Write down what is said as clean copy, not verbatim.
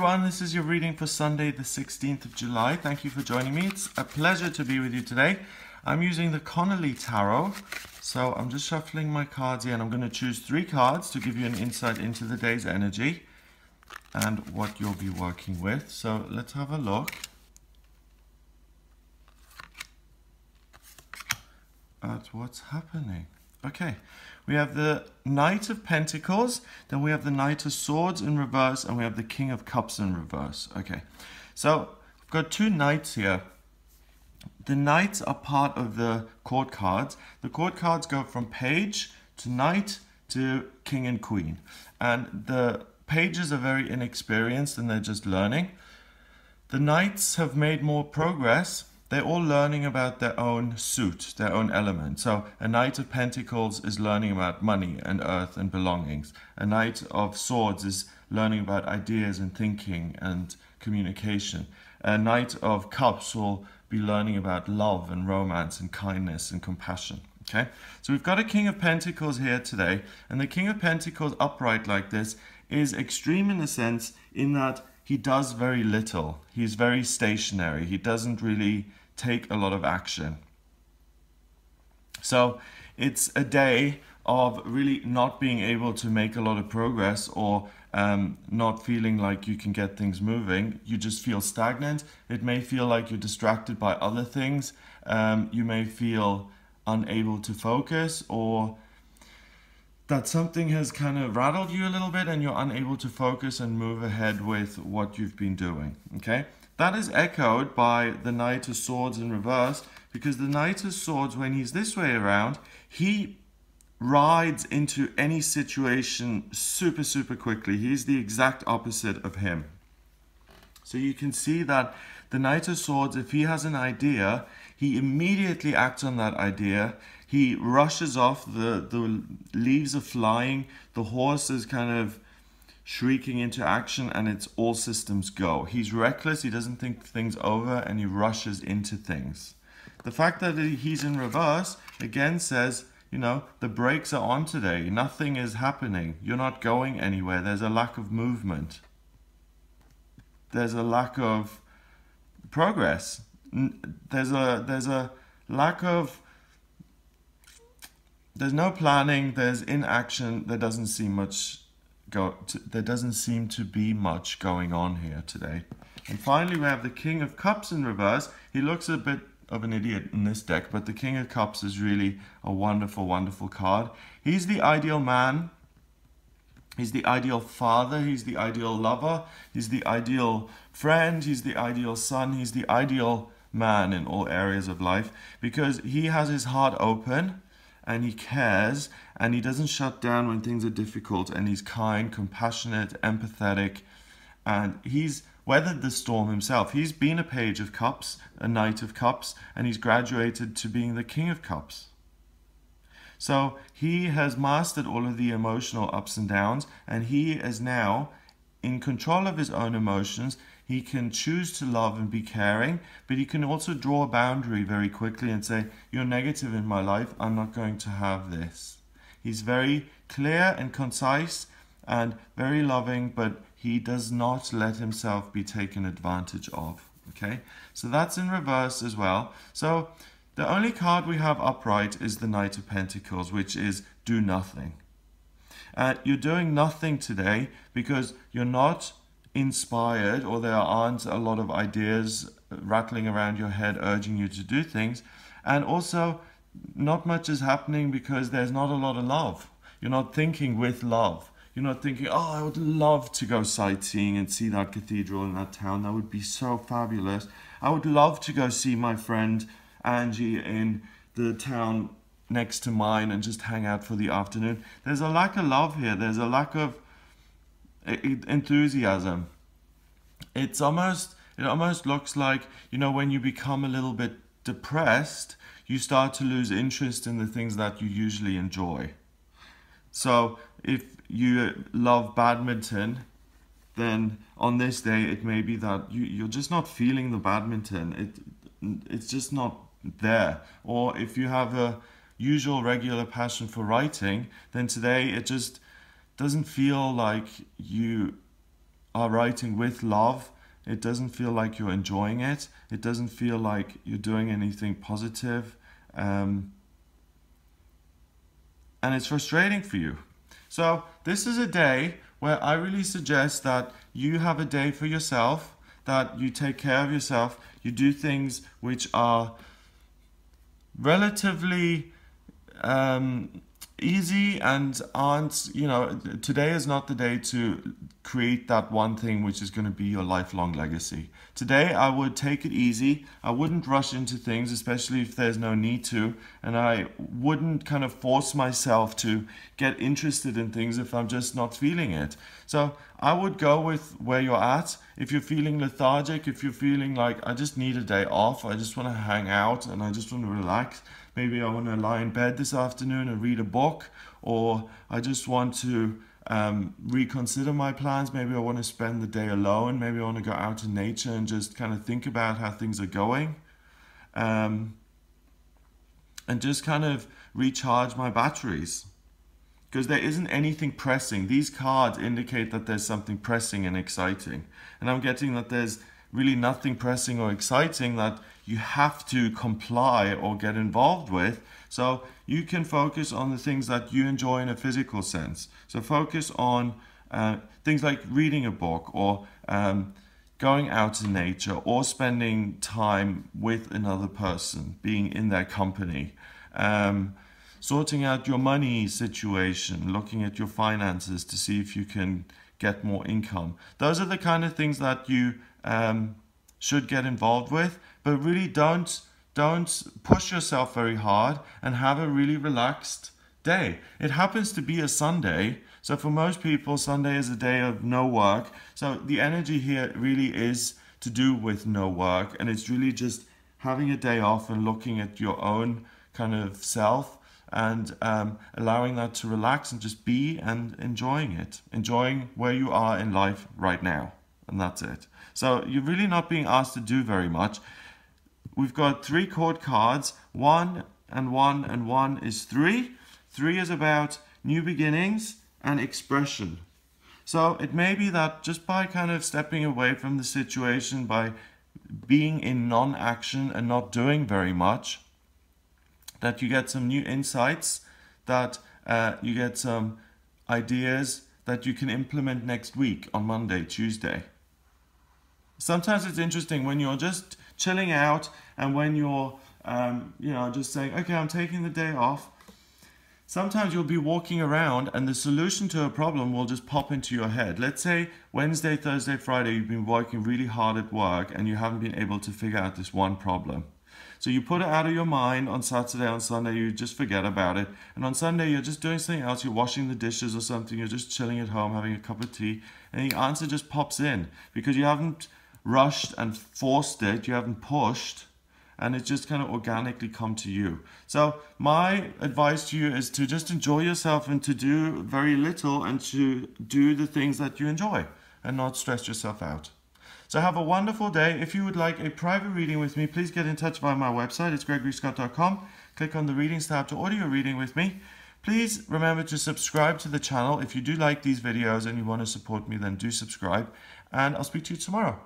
everyone, this is your reading for Sunday the 16th of July. Thank you for joining me. It's a pleasure to be with you today. I'm using the Connolly Tarot, so I'm just shuffling my cards here and I'm going to choose 3 cards to give you an insight into the day's energy and what you'll be working with. So let's have a look at what's happening. Okay, we have the Knight of Pentacles, then we have the Knight of Swords in reverse, and we have the King of Cups in reverse. Okay, so we've got 2 knights here. The knights are part of the court cards. The court cards go from page to knight to king and queen. And the pages are very inexperienced and they're just learning. The knights have made more progress. They're all learning about their own suit, their own element. So a Knight of Pentacles is learning about money and earth and belongings. A Knight of Swords is learning about ideas and thinking and communication. A Knight of Cups will be learning about love and romance and kindness and compassion. Okay, so we've got a King of Pentacles here today, and the King of Pentacles upright like this is extreme in the sense in that he does very little. He's very stationary. He doesn't really take a lot of action. So it's a day of really not being able to make a lot of progress or not feeling like you can get things moving. You just feel stagnant. It may feel like you're distracted by other things. You may feel unable to focus, or that something has kind of rattled you a little bit and you're unable to focus and move ahead with what you've been doing. Okay, that is echoed by the Knight of Swords in reverse, because the Knight of Swords, when he's this way around, he rides into any situation super quickly. He's the exact opposite of him. So you can see that the Knight of Swords, if he has an idea, he immediately acts on that idea. He rushes off, the leaves are flying, the horse is kind of shrieking into action, and it's all systems go. He's reckless, he doesn't think things over, and he rushes into things. The fact that he's in reverse, again, says, you know, the brakes are on today. Nothing is happening. You're not going anywhere. There's a lack of movement. There's a lack of progress. There's a lack of, there's no planning, there's inaction. There doesn't seem to be much going on here today. And finally we have the King of Cups in reverse. He looks a bit of an idiot in this deck, but the King of Cups is really a wonderful card. He's the ideal man. He's the ideal father, he's the ideal lover, he's the ideal friend, he's the ideal son, he's the ideal man in all areas of life, because he has his heart open and he cares and he doesn't shut down when things are difficult, and he's kind, compassionate, empathetic, and he's weathered the storm himself. He's been a Page of Cups, a Knight of Cups, and he's graduated to being the King of Cups. So he has mastered all of the emotional ups and downs, and he is now in control of his own emotions. He can choose to love and be caring, but he can also draw a boundary very quickly and say, you're negative in my life, I'm not going to have this. He's very clear and concise and very loving, but he does not let himself be taken advantage of. Okay, so that's in reverse as well. So the only card we have upright is the Knight of Pentacles, which is do nothing. You're doing nothing today because you're not inspired, or there aren't a lot of ideas rattling around your head urging you to do things. And also, not much is happening because there's not a lot of love. You're not thinking with love. You're not thinking, oh, I would love to go sightseeing and see that cathedral in that town. That would be so fabulous. I would love to go see my friend Angie in the town next to mine and just hang out for the afternoon. There's a lack of love here. There's a lack of enthusiasm. It almost looks like, you know, when you become a little bit depressed, you start to lose interest in the things that you usually enjoy. So if you love badminton, then on this day it may be that you're just not feeling the badminton. It's just not there. Or if you have a usual regular passion for writing, then today it just doesn't feel like you are writing with love, it doesn't feel like you're enjoying it. It doesn't feel like you're doing anything positive. And it's frustrating for you. So this is a day where I really suggest that you have a day for yourself, that you take care of yourself, you do things which are relatively easy and aren't, today is not the day to create that one thing which is going to be your lifelong legacy. Today I would take it easy. I wouldn't rush into things, especially if there's no need to, and I wouldn't kind of force myself to get interested in things if I'm just not feeling it. So I would go with where you're at. If you're feeling lethargic, if you're feeling like I just need a day off, I just want to hang out and I just want to relax, maybe I want to lie in bed this afternoon and read a book, or I just want to reconsider my plans. Maybe I want to spend the day alone. Maybe I want to go out in nature and just kind of think about how things are going, and just kind of recharge my batteries. Because there isn't anything pressing. These cards indicate that there's something pressing and exciting. And I'm getting that there's really nothing pressing or exciting that you have to comply or get involved with. So you can focus on the things that you enjoy in a physical sense. So focus on things like reading a book, or going out in nature, or spending time with another person, being in their company. Sorting out your money situation, looking at your finances to see if you can get more income. Those are the kind of things that you should get involved with, but really don't push yourself very hard, and have a really relaxed day. It happens to be a Sunday, so for most people Sunday is a day of no work. So the energy here really is to do with no work, and it's really just having a day off and looking at your own kind of self, and allowing that to relax and just be, and enjoying where you are in life right now, and that's it. So you're really not being asked to do very much. We've got 3 chord cards. 1 and 1 and 1 is 3. 3 is about new beginnings and expression. So it may be that just by kind of stepping away from the situation, by being in non-action and not doing very much, that you get some new insights, that you get some ideas that you can implement next week on Monday, Tuesday. Sometimes it's interesting when you're just chilling out, and when you're just saying, okay, I'm taking the day off. Sometimes you'll be walking around and the solution to a problem will just pop into your head. Let's say Wednesday, Thursday, Friday, you've been working really hard at work and you haven't been able to figure out this one problem. So you put it out of your mind on Saturday, on Sunday, you just forget about it. And on Sunday, you're just doing something else. You're washing the dishes or something. You're just chilling at home, having a cup of tea. And the answer just pops in because you haven't rushed and forced it. You haven't pushed. And it just kind of organically come to you. So my advice to you is to just enjoy yourself and to do very little and to do the things that you enjoy and not stress yourself out. So have a wonderful day. If you would like a private reading with me, please get in touch via my website. It's gregoryscott.com. Click on the readings tab to order your reading with me. Please remember to subscribe to the channel. If you do like these videos and you want to support me, then do subscribe. And I'll speak to you tomorrow.